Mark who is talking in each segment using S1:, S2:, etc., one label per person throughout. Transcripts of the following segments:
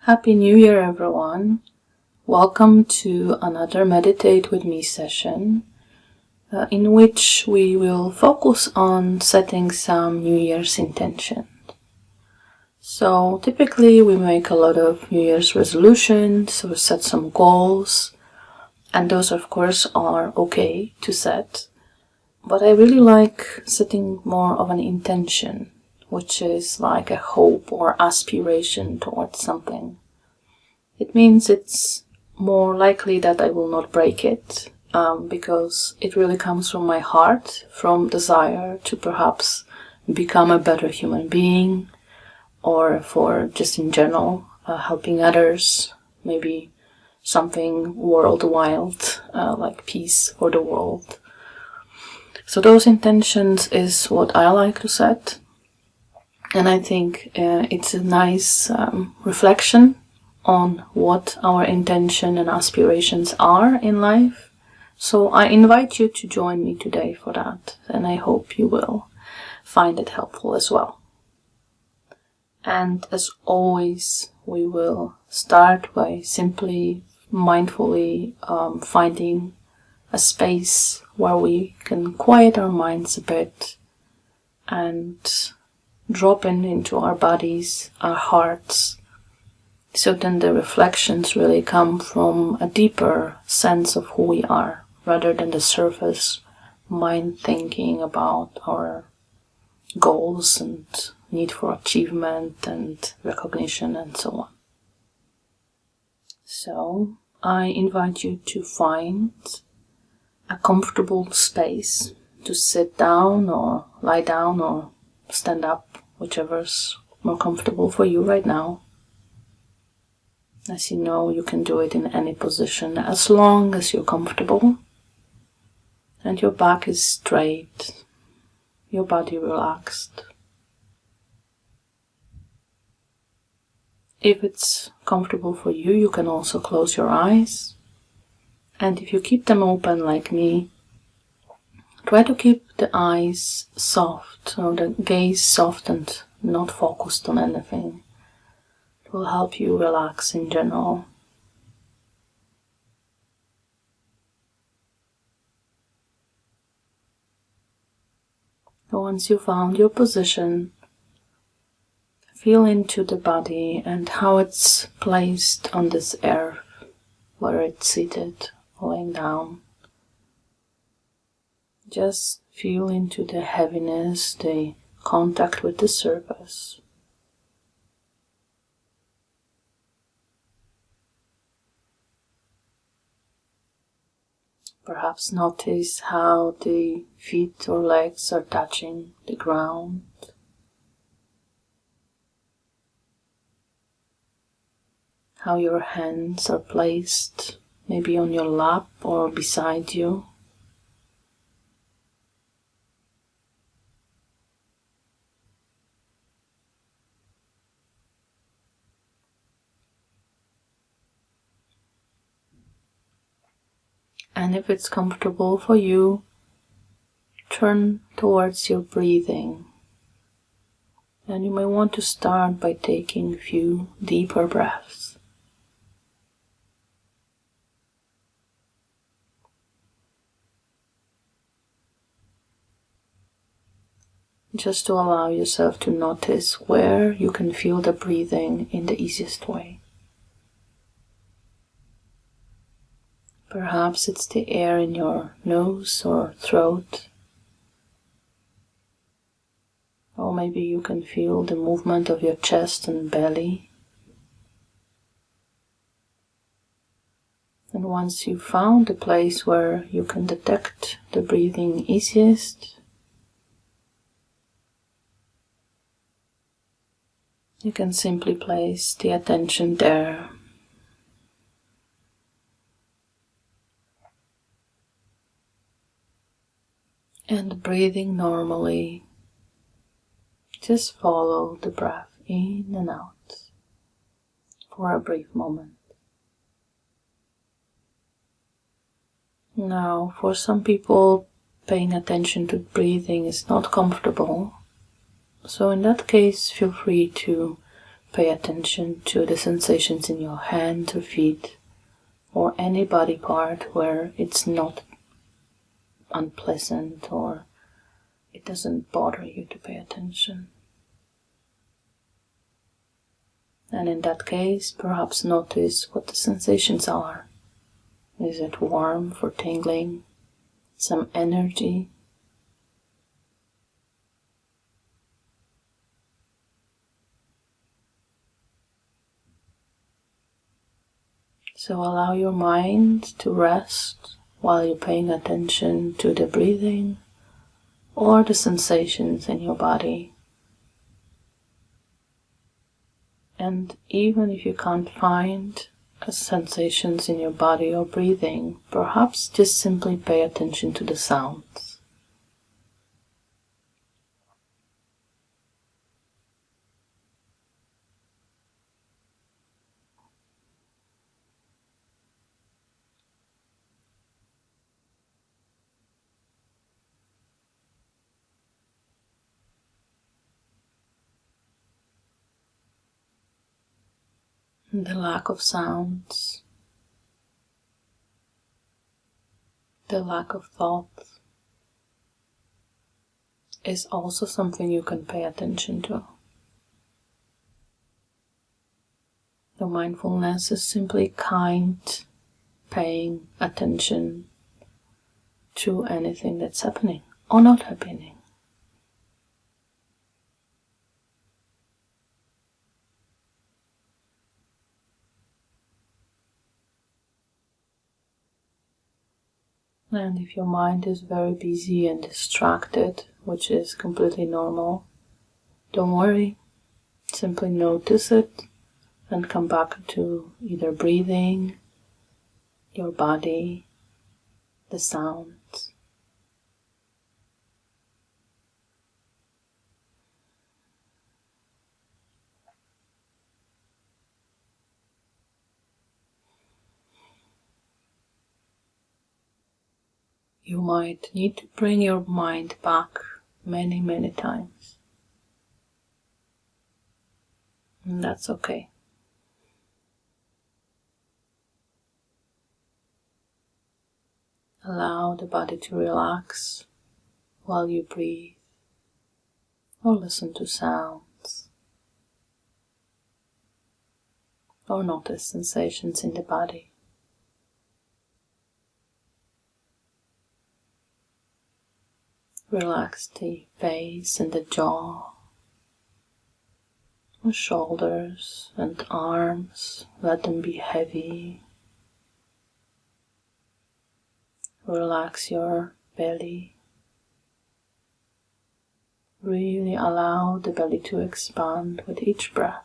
S1: Happy New Year, everyone. Welcome to another Meditate with Me session, in which we will focus on setting some New Year's intentions. So typically we make a lot of New Year's resolutions or set some goals, and those of course are okay to set. But I really like setting more of an intention, which is like a hope or aspiration towards something. It means it's more likely that I will not break it, because it really comes from my heart, from desire to perhaps become a better human being, or for just in general, helping others, maybe something worldwide, like peace for the world. So those intentions is what I like to set, and I think it's a nice reflection on what our intention and aspirations are in life. So I invite you to join me today for that, and I hope you will find it helpful as well. And as always, we will start by simply mindfully finding a space where we can quiet our minds a bit and drop into our bodies, our hearts, so then the reflections really come from a deeper sense of who we are, rather than the surface mind thinking about our goals and need for achievement and recognition and so on. So I invite you to find a comfortable space to sit down or lie down or stand up, whichever's more comfortable for you right now. As you know, you can do it in any position as long as you're comfortable and your back is straight, your body relaxed. If it's comfortable for you, you can also close your eyes. And if you keep them open like me, try to keep the eyes soft, or the gaze soft and not focused on anything. It will help you relax in general. Once you found your position, feel into the body and how it's placed on this earth, whether it's seated or laying down. Just feel into the heaviness, the contact with the surface. Perhaps notice how the feet or legs are touching the ground. How your hands are placed, maybe on your lap or beside you. And if it's comfortable for you, turn towards your breathing. And you may want to start by taking a few deeper breaths. Just to allow yourself to notice where you can feel the breathing in the easiest way. Perhaps it's the air in your nose or throat. Or maybe you can feel the movement of your chest and belly. And once you've found the place where you can detect the breathing easiest, you can simply place the attention there. And breathing normally, just follow the breath in and out for a brief moment. Now, for some people, paying attention to breathing is not comfortable. So in that case, feel free to pay attention to the sensations in your hands or feet, or any body part where it's not unpleasant or it doesn't bother you to pay attention. And in that case, perhaps notice what the sensations are. Is it warmth or tingling? Some energy? So allow your mind to rest while you're paying attention to the breathing or the sensations in your body. And even if you can't find sensations in your body or breathing, perhaps just simply pay attention to the sounds. The lack of sounds, the lack of thoughts is also something you can pay attention to. The mindfulness is simply paying attention to anything that's happening or not happening. And if your mind is very busy and distracted, which is completely normal, don't worry. Simply notice it and come back to either breathing, your body, the sounds. You might need to bring your mind back many, many times. And that's okay. Allow the body to relax while you breathe or listen to sounds or notice sensations in the body. Relax the face and the jaw, the shoulders and arms, let them be heavy. Relax your belly. Really allow the belly to expand with each breath.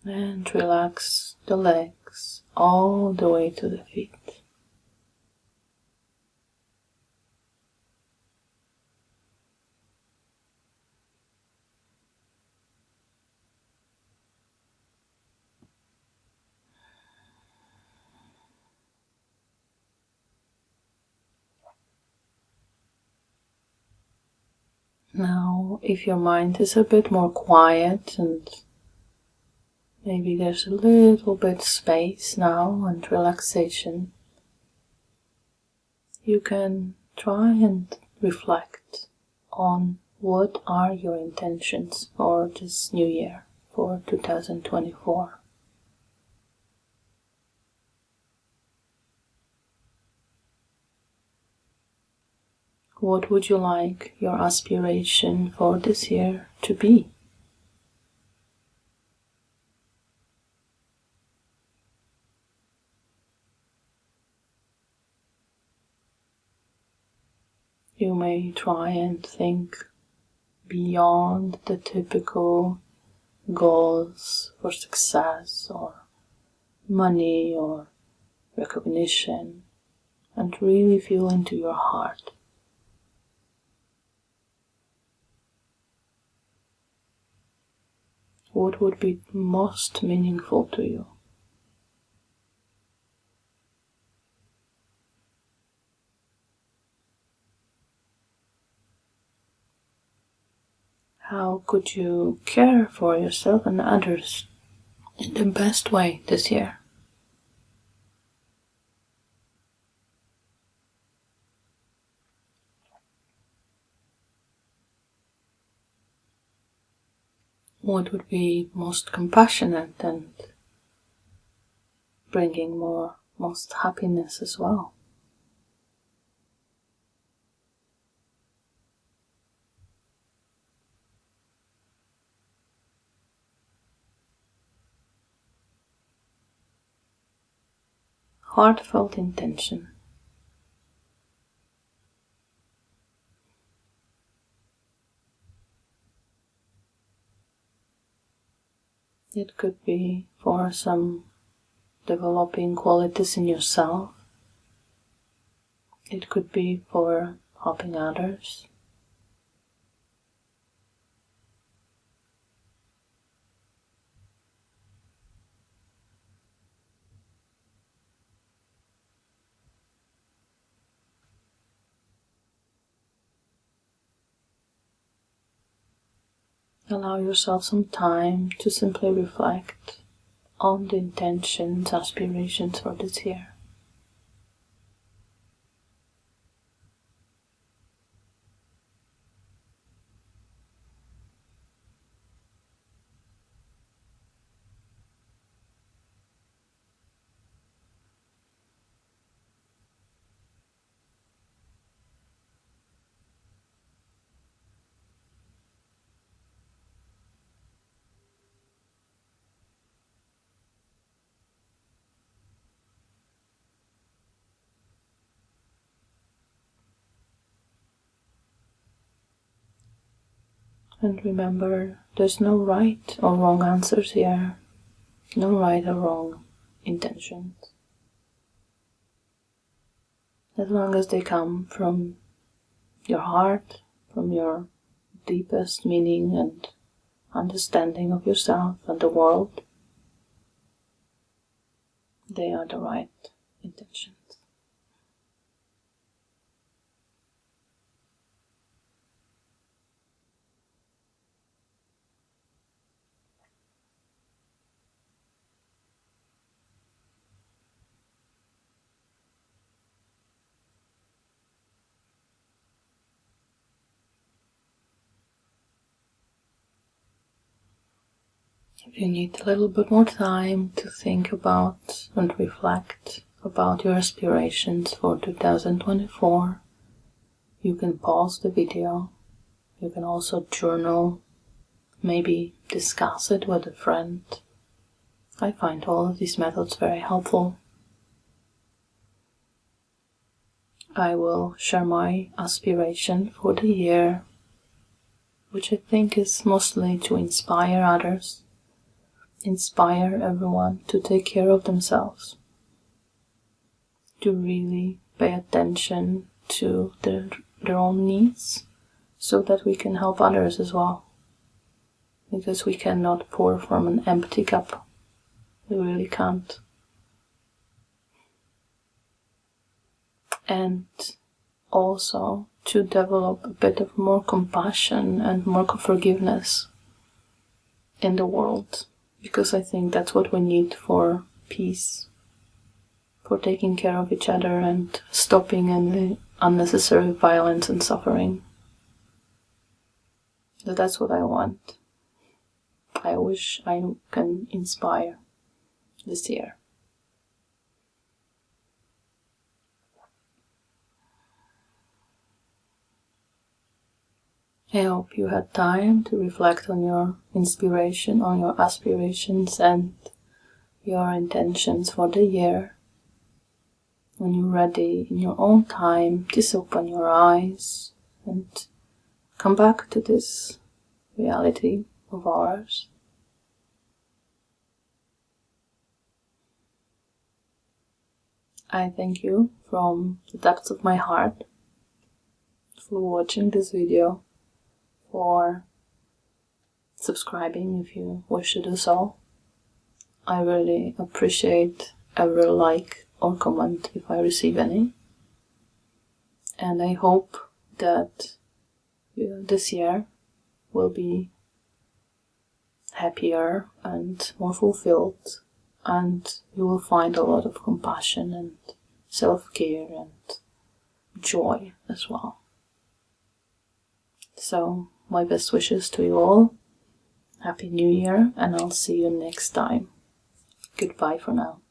S1: And relax the legs all the way to the feet. Now, if your mind is a bit more quiet and maybe there's a little bit space now and relaxation, you can try and reflect on what are your intentions for this new year, for 2024. What would you like your aspiration for this year to be? You may try and think beyond the typical goals for success or money or recognition and really feel into your heart. What would be most meaningful to you? How could you care for yourself and others in the best way this year? What would be most compassionate and bringing most happiness as well? Heartfelt intention. It could be for some developing qualities in yourself. It could be for helping others. Allow yourself some time to simply reflect on the intentions, aspirations for this year. And remember, there's no right or wrong answers here, no right or wrong intentions. As long as they come from your heart, from your deepest meaning and understanding of yourself and the world, they are the right intentions. If you need a little bit more time to think about and reflect about your aspirations for 2024, you can pause the video. You can also journal, maybe discuss it with a friend. I find all of these methods very helpful. I will share my aspiration for the year, which I think is mostly to inspire others, inspire everyone to take care of themselves, to really pay attention to their own needs so that we can help others as well. Because we cannot pour from an empty cup. We really can't. And also to develop a bit of more compassion and more forgiveness in the world, because I think that's what we need for peace, for taking care of each other and stopping any unnecessary violence and suffering. So that's what I want. I wish I can inspire this year. I hope you had time to reflect on your inspiration, on your aspirations and your intentions for the year. When you're ready, in your own time, just open your eyes and come back to this reality of ours. I thank you from the depths of my heart for watching this video, for subscribing if you wish to do so. I really appreciate every like or comment if I receive any. And I hope that this year will be happier and more fulfilled, and you will find a lot of compassion and self-care and joy as well. So, my best wishes to you all. Happy New Year, and I'll see you next time. Goodbye for now.